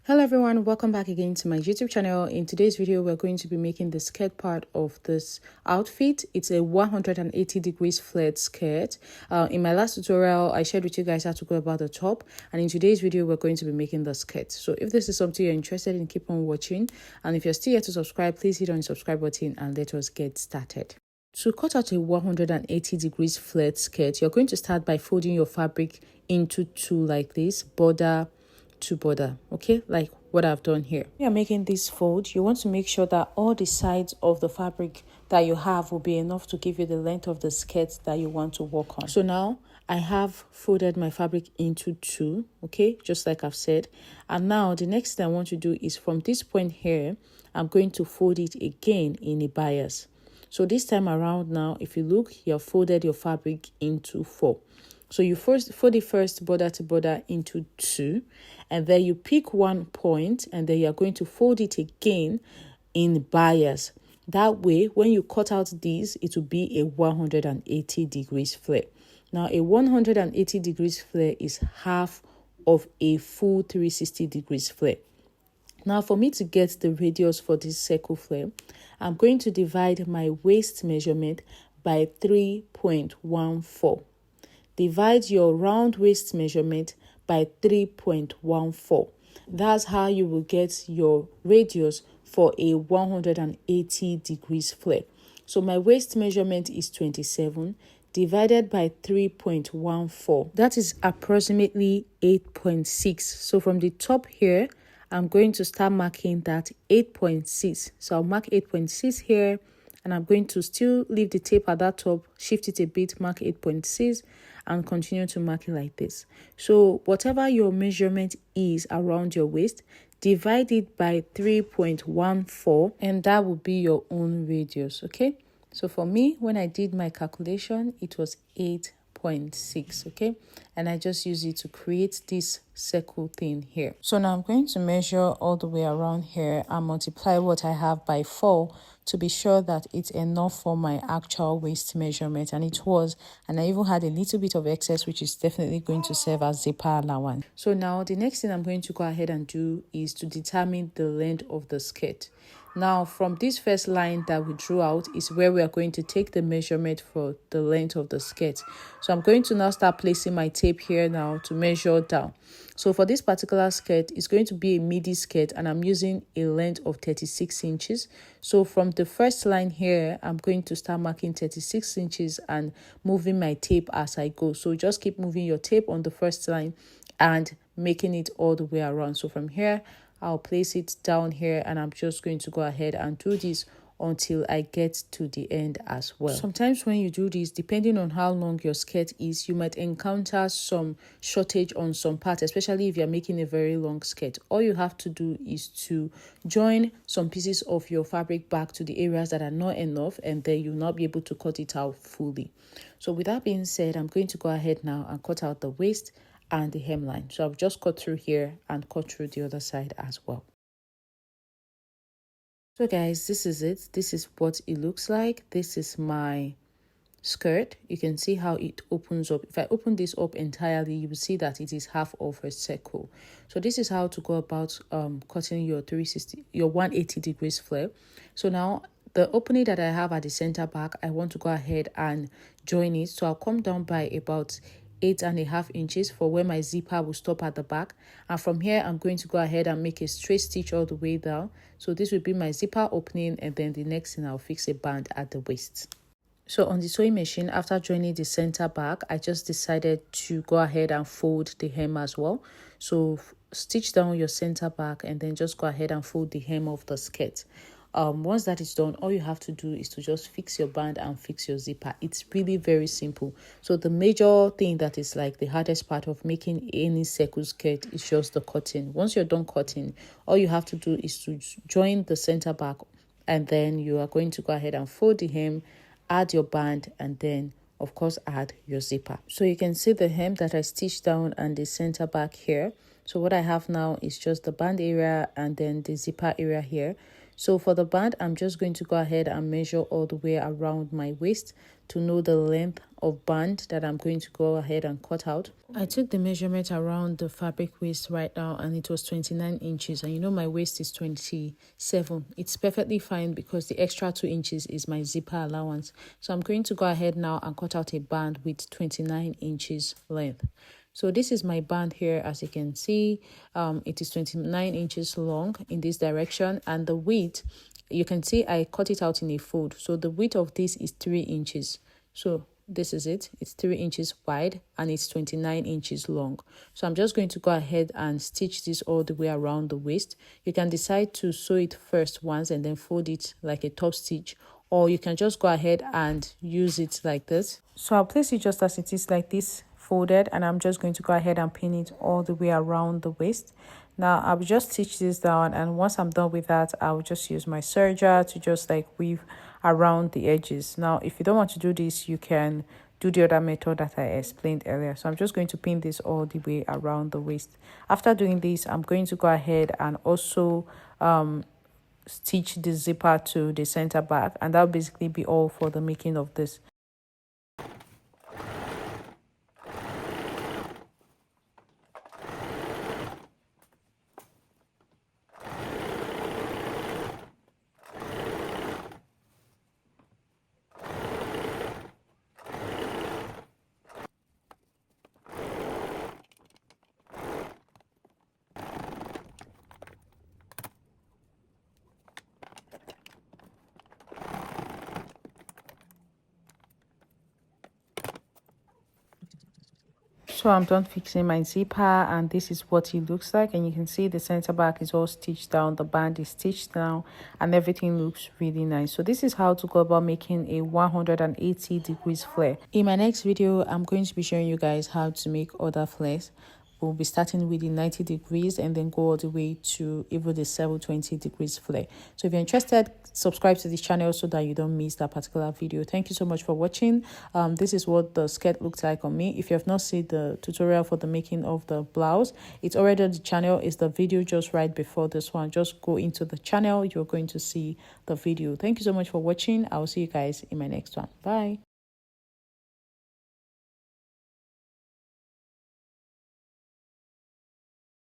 Hello everyone, welcome back again to my YouTube channel. In today's video, we're going to be making the skirt part of this outfit. It's a 180 degrees flared skirt. In my last tutorial, I shared with you guys how to go about the top, and in today's video, we're going to be making the skirt. So if this is something you're interested in, keep on watching. And if you're still here to subscribe, please hit on the subscribe button and let us get started. To cut out a 180 degrees flared skirt, you're going to start by folding your fabric into two like this, border to border, okay, like what I've done here. You're making this fold, you want to make sure that all the sides of the fabric that you have will be enough to give you the length of the skirt that you want to work on. So now I have folded my fabric into two, okay, just like I've said. And now the next thing I want to do is from this point here, I'm going to fold it again in a bias. So this time around now, if you look, you have folded your fabric into four. So you first fold the first border to border into two, and then you pick one point, and then you're going to fold it again in bias. That way, when you cut out these, it will be a 180 degrees flare. Now, a 180 degrees flare is half of a full 360 degrees flare. Now, for me to get the radius for this circle flare, I'm going to divide my waist measurement by 3.14. Divide your round waist measurement by 3.14. That's how you will get your radius for a 180 degrees flare. So my waist measurement is 27 divided by 3.14. That is approximately 8.6. So from the top here, I'm going to start marking that 8.6. So I'll mark 8.6 here, and I'm going to still leave the tape at that top, shift it a bit, mark 8.6, and continue to mark it like this. So whatever your measurement is around your waist, divide it by 3.14, and that will be your own radius, okay? So for me, when I did my calculation, it was 8.6, okay? And I just use it to create this circle thing here. So now I'm going to measure all the way around here and multiply what I have by 4 to be sure that it's enough for my actual waist measurement, and it was. And I even had a little bit of excess, which is definitely going to serve as zipper allowance. So now the next thing I'm going to go ahead and do is to determine the length of the skirt. Now, from this first line that we drew out is where we are going to take the measurement for the length of the skirt. So I'm going to now start placing my tape here now to measure down. So for this particular skirt, it's going to be a midi skirt, and I'm using a length of 36 inches. So from the first line here, I'm going to start marking 36 inches and moving my tape as I go. So just keep moving your tape on the first line and making it all the way around. So from here, I'll place it down here, and I'm just going to go ahead and do this until I get to the end as well. Sometimes when you do this, depending on how long your skirt is, you might encounter some shortage on some parts, especially if you're making a very long skirt. All you have to do is to join some pieces of your fabric back to the areas that are not enough, and then you'll not be able to cut it out fully. So with that being said, I'm going to go ahead now and cut out the waist and the hemline. So I've just cut through here and cut through the other side as well. So guys, this is it. This is what it looks like. This is my skirt. You can see how it opens up. If I open this up entirely, you will see that it is half of a circle. So this is how to go about cutting your 180 degrees flare. So now the opening that I have at the center back, I want to go ahead and join it. So I'll come down by about 8.5 inches for where my zipper will stop at the back, and from here I'm going to go ahead and make a straight stitch all the way down. So this will be my zipper opening, and then the next thing I'll fix a band at the waist. So on the sewing machine, after joining the center back, I just decided to go ahead and fold the hem as well. So stitch down your center back and then just go ahead and fold the hem of the skirt. Once that is done, all you have to do is to just fix your band and fix your zipper. It's really very simple. So the major thing that is like the hardest part of making any circle skirt is just the cutting. Once you're done cutting, all you have to do is to join the center back, and then you are going to go ahead and fold the hem, add your band, and then of course add your zipper. So you can see the hem that I stitched down and the center back here. So what I have now is just the band area and then the zipper area here. So for the band, I'm just going to go ahead and measure all the way around my waist to know the length of band that I'm going to go ahead and cut out. I took the measurement around the fabric waist right now, and it was 29 inches. And you know my waist is 27. It's perfectly fine because the extra 2 inches is my zipper allowance. So I'm going to go ahead now and cut out a band with 29 inches length. So this is my band here. As you can see, it is 29 inches long in this direction, and the width, you can see I cut it out in a fold. So the width of this is 3 inches. So this is it. It's 3 inches wide and it's 29 inches long. So I'm just going to go ahead and stitch this all the way around the waist. You can decide to sew it first once and then fold it like a top stitch, or you can just go ahead and use it like this. So I'll place it just as it is, like this, folded, and I'm just going to go ahead and pin it all the way around the waist. Now I'll just stitch this down, and once I'm done with that, I'll just use my serger to just like weave around the edges. Now if you don't want to do this, you can do the other method that I explained earlier. So I'm just going to pin this all the way around the waist. After doing this, I'm going to go ahead and also stitch the zipper to the center back, and that'll basically be all for the making of this. So I'm done fixing my zipper, and this is what it looks like. And you can see the center back is all stitched down, the band is stitched down, and everything looks really nice. So this is how to go about making a 180 degrees flare. In my next video, I'm going to be showing you guys how to make other flares. We'll be starting with the 90 degrees and then go all the way to even the 720 degrees flare. So if you're interested, subscribe to this channel so that you don't miss that particular video. Thank you so much for watching. This is what the skirt looks like on me. If you have not seen the tutorial for the making of the blouse, it's already on the channel. It's the video just right before this one. Just go into the channel, you're going to see the video. Thank you so much for watching. I'll see you guys in my next one. Bye.